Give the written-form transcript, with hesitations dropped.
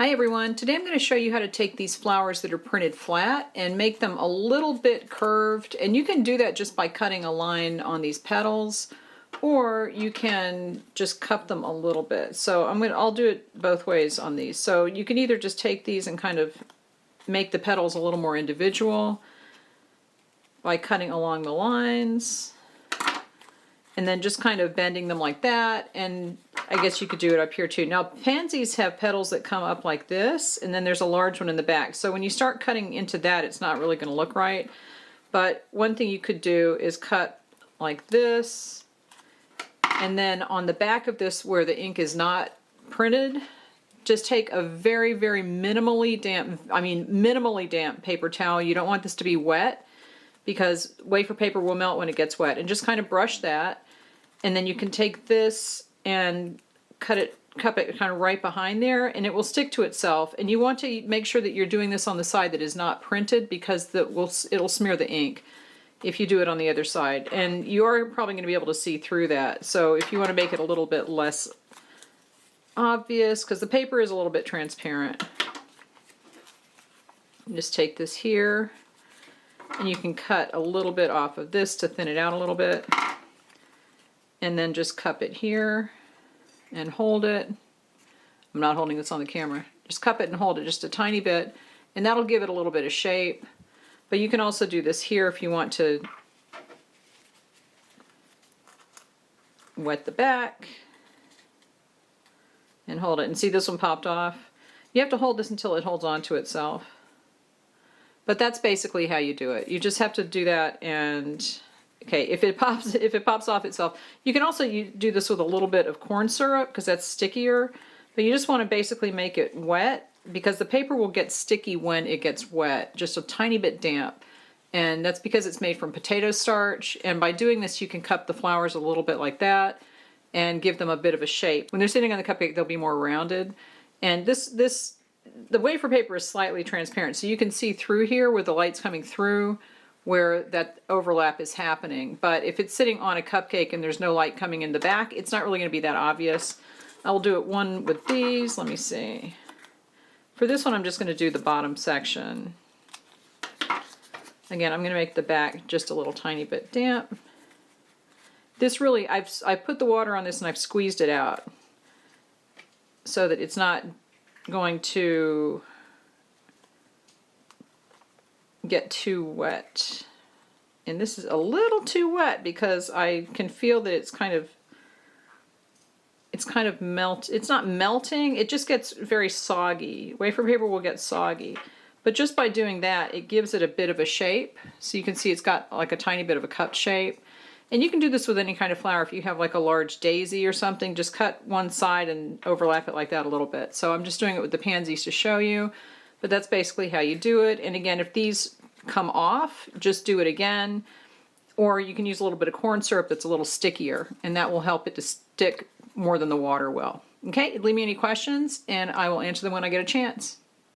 Hi everyone, today I'm going to show you how to take these flowers that are printed flat and make them a little bit curved, and you can do that just by cutting a line on these petals, or you can just cup them a little bit. So I'll do it both ways on these. So you can either just take these and kind of make the petals a little more individual by cutting along the lines and then just kind of bending them like that, and I guess you could do it up here too. Now pansies have petals that come up like this, and then there's a large one in the back. So when you start cutting into that, it's not really going to look right. But one thing you could do is cut like this, and then on the back of this where the ink is not printed, just take a very, very minimally damp paper towel. You don't want this to be wet because wafer paper will melt when it gets wet, and just kind of brush that. And then you can take this and cup it kind of right behind there, and it will stick to itself. And you want to make sure that you're doing this on the side that is not printed, because it'll smear the ink if you do it on the other side. And you are probably going to be able to see through that. So if you want to make it a little bit less obvious, because the paper is a little bit transparent, just take this here, and you can cut a little bit off of this to thin it out a little bit. And then just cup it here and hold it. I'm not holding this on the camera. Just cup it and hold it just a tiny bit, and that'll give it a little bit of shape. But you can also do this here if you want to wet the back and hold it. And see, this one popped off. You have to hold this until it holds on to itself. But that's basically how you do it. You just have to do that, and okay, if it pops off itself, you can also do this with a little bit of corn syrup because that's stickier. But you just want to basically make it wet, because the paper will get sticky when it gets wet, just a tiny bit damp. And that's because it's made from potato starch. And by doing this, you can cup the flowers a little bit like that and give them a bit of a shape. When they're sitting on the cupcake, they'll be more rounded. And the wafer paper is slightly transparent, so you can see through here where the light's coming through, where that overlap is happening. But if it's sitting on a cupcake and there's no light coming in the back, it's not really going to be that obvious. I will do it one with these. Let me see. For this one, I'm just going to do the bottom section. Again, I'm going to make the back just a little tiny bit damp. This really, I've put the water on this and I've squeezed it out so that it's not going to get too wet. And this is a little too wet because I can feel that it's kind of it's not melting, it just gets very soggy. Wafer paper will get soggy. But just by doing that, it gives it a bit of a shape. So you can see it's got like a tiny bit of a cup shape. And you can do this with any kind of flower. If you have like a large daisy or something, just cut one side and overlap it like that a little bit. So I'm just doing it with the pansies to show you. But that's basically how you do it. And again, if these come off, just do it again. Or you can use a little bit of corn syrup that's a little stickier, and that will help it to stick more than the water will. Okay, leave me any questions and I will answer them when I get a chance.